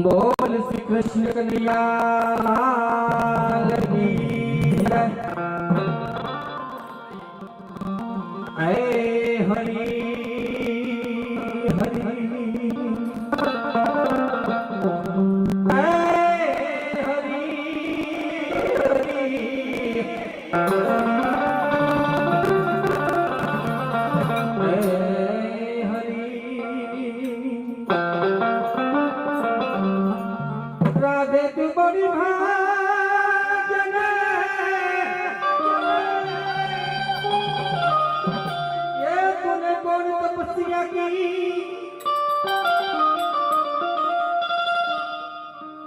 बोल श्री कृष्ण कन्हैया लाल की जय। ऐ हरि हरि ऐ हरि राधे तू बड़ी भाग्यन ये तूने कौन तपस्या की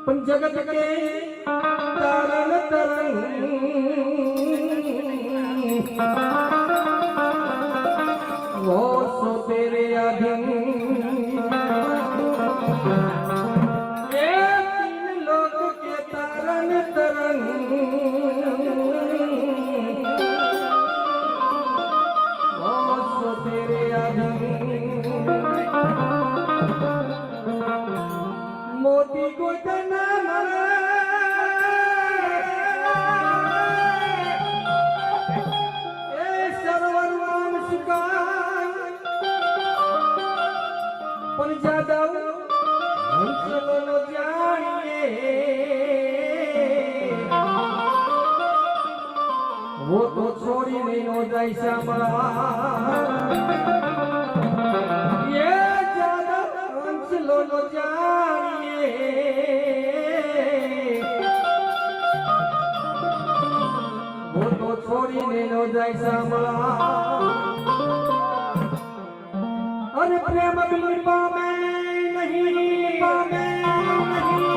पन जगत के तारण तरंग वो सो तेरे अधीन मोती को तना सर्वनाम शिकाय पर ज्यादा हंसलो जानिए वो तो छोड़ी नहीं हो जाए श्यामला ये ज्यादा हंसलो जानिए वो तो छोड़ी नहीं हो जाए श्यामला। अरे प्रेम बिन पावे नहीं पावे नहीं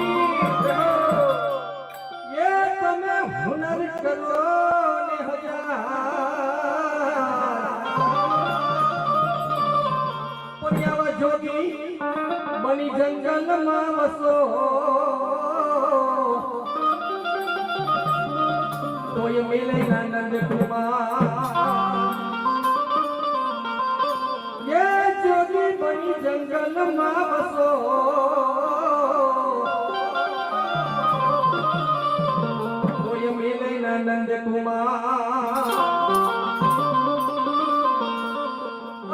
ये तुम्हें हुनर करो जोगी बनी जंगल में वसो तो ये मिले नंद कुमार ये जोगी बनी जंगल में वसो तो ये मिले नंद कुमार।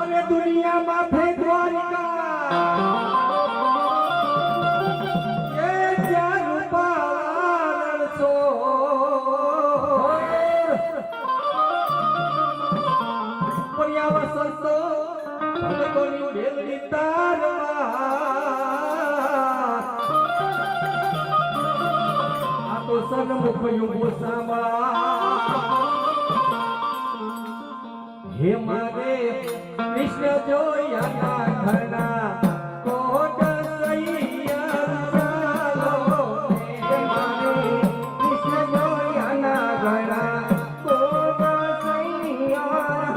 अरे दुनिया में भेदवारिका ये जान पालन सो परियावा संतो कोनी बेलनी तारवा आ तो सन्मुख युगो सामा हे मारे कृष्ण जो याना घरना कोट सैया चालो हे मारे कृष्ण जो याना घरना कोट सैया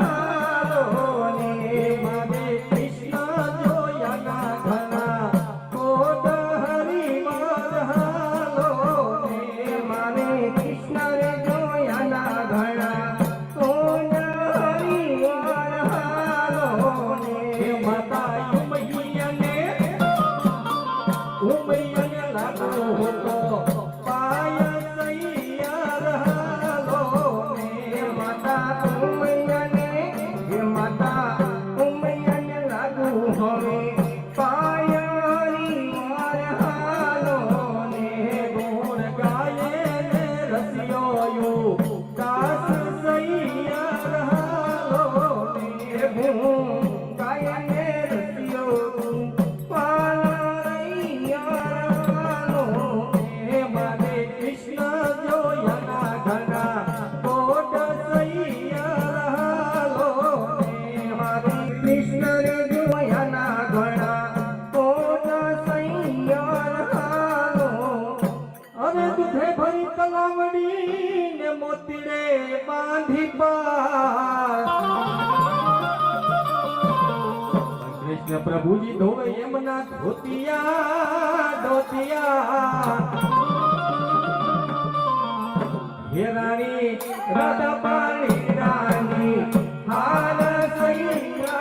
चालो हे मारे कृष्ण जो याना घरना कोट हरि मारो हे मारे कृष्ण रे जो याना घरना कृष्ण प्रभु जी धोवे यमुना धोतिया धोतिया हे रानी राधा पानी रानी हाल सैया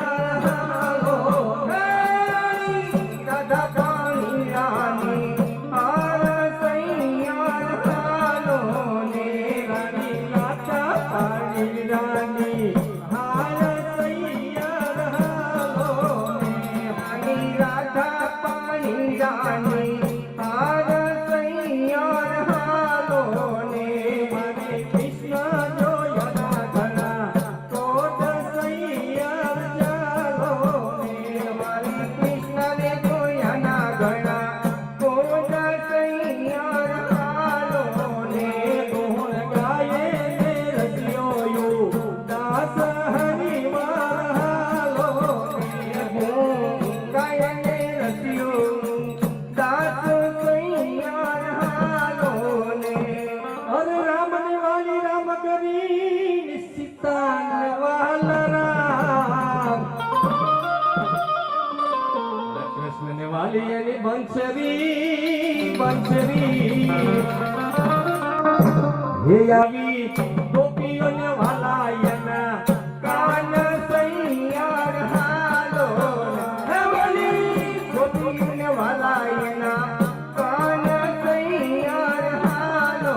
राधा पानी रानी કૃષ્ણ ને વાલી એની બંસરી બંસરી હે આવી ગોપીઓને વાલા એના કાન સૈયાર હાલો હે વાલી ગોપીઓને વાલા એના કાન સૈયાર હાલો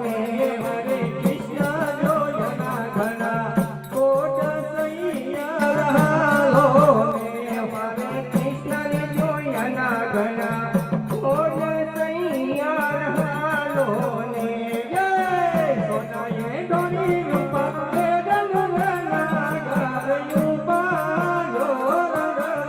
ને હરે કૃષ્ણ જોયના ઘણા કોટ સૈયાર હાલો ને હરે કૃષ્ણ જોયના ઘણા કોટ સૈયાર હાલો ને જય સોનાએ ડોરી રૂપા હે ગંગના ઘર યુપા લો રસિયા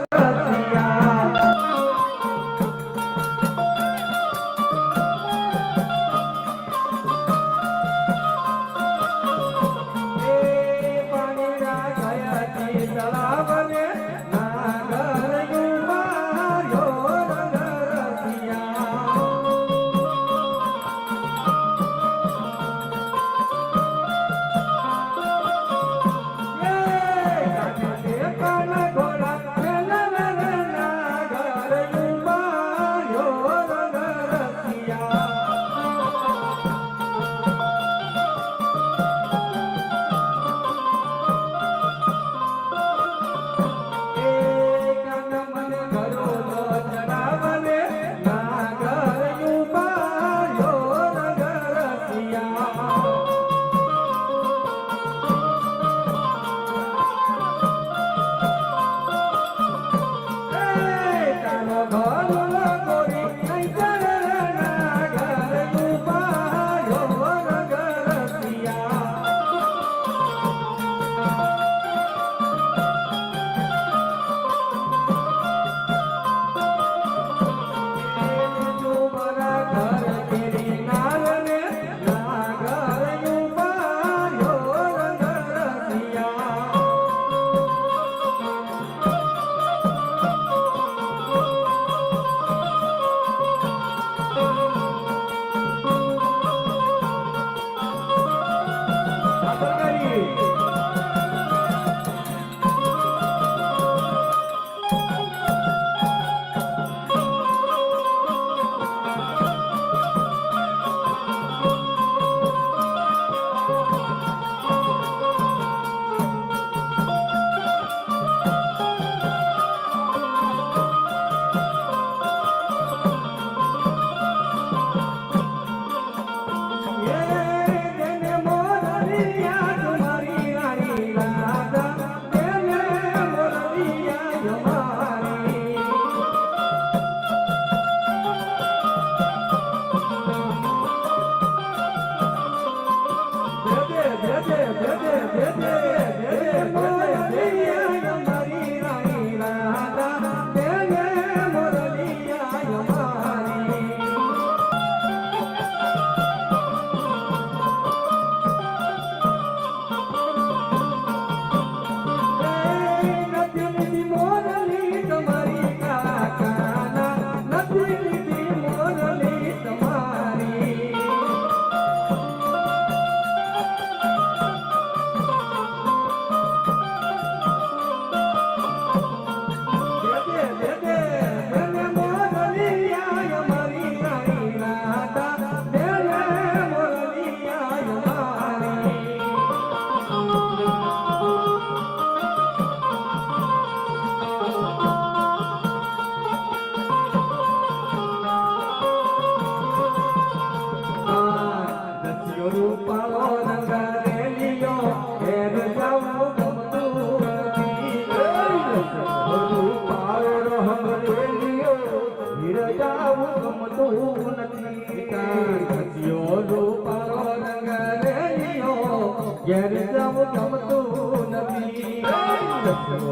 ઘેર જાવું ગમતું નથી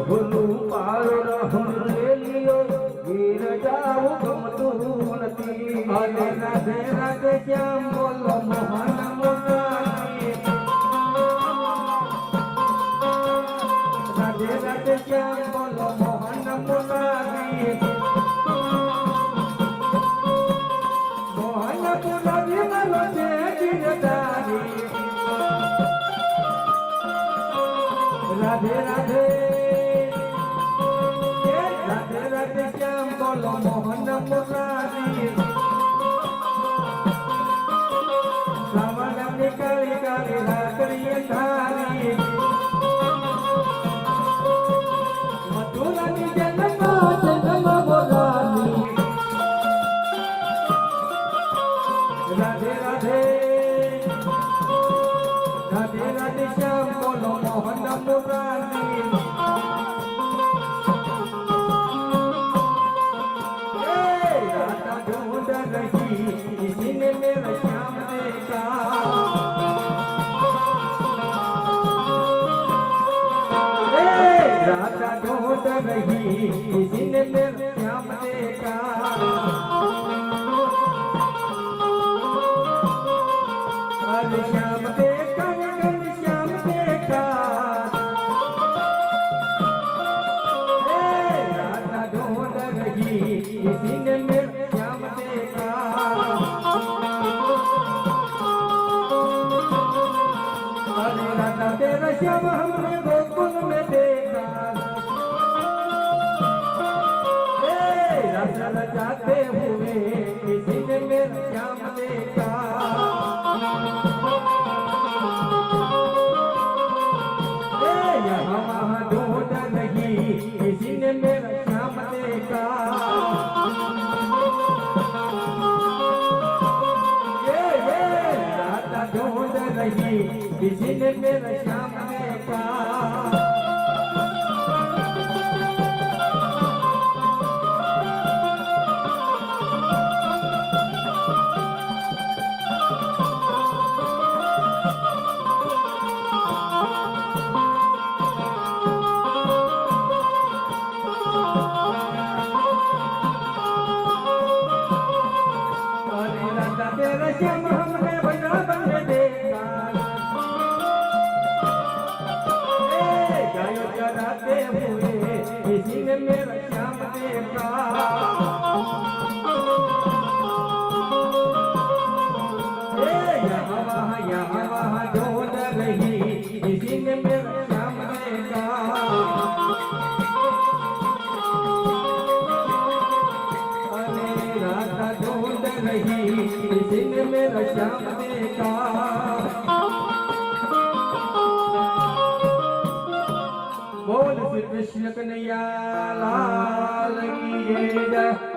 હોલું પારો રહું ઘેર જાવું ગમતું નથી અને રાધે રાધે શ્યામ બોલો મોહન મોરારી રાધે રાધે શ્યામ બોલો મોહન મોરારી મોહન મોરારી મારો છે ગીરધારી રાધે રાધે રાધે રાધે શ્યામ બોલો મોહન મુરારી શ્રાવણની કાળી કાળી રાત્રિ અંધારી મથુરાની જન્મ બોલાવી રાધે રાધે રાધે રાધે શ્યામ બોલો મોહન મુરારી राधा ढूंढ रही किसी ने मेरा श्याम देखा राधा ढूंढ रही किसी ने मेरा श्याम देखा अरे श्याम देखा श्याम देखा राधा ढूंढ रही किसी ने मेरा श्याम देखा अरे राधा तेरा श्याम हमने गोकुल में देखा रस रचाते हुए किसी ने मेरा श्याम देखा यहाँ वहाँ ढूंढ रही किसी ने मेरा श्याम देखा राधा ढूंढ रही किसी ने मेरा श्याम देखा तेरा श्याम हमने वृंदावन में देखा गायों चराते हुए किसी ने मेरा श्याम देखा यहाँ वहाँ ढूंढ रही किसी ने मेरा श्याम देखा राधा ढूंढ रही किसी ने मेरा श्याम देखा बोल श्री कृष्ण कन्हैया लाल की जय।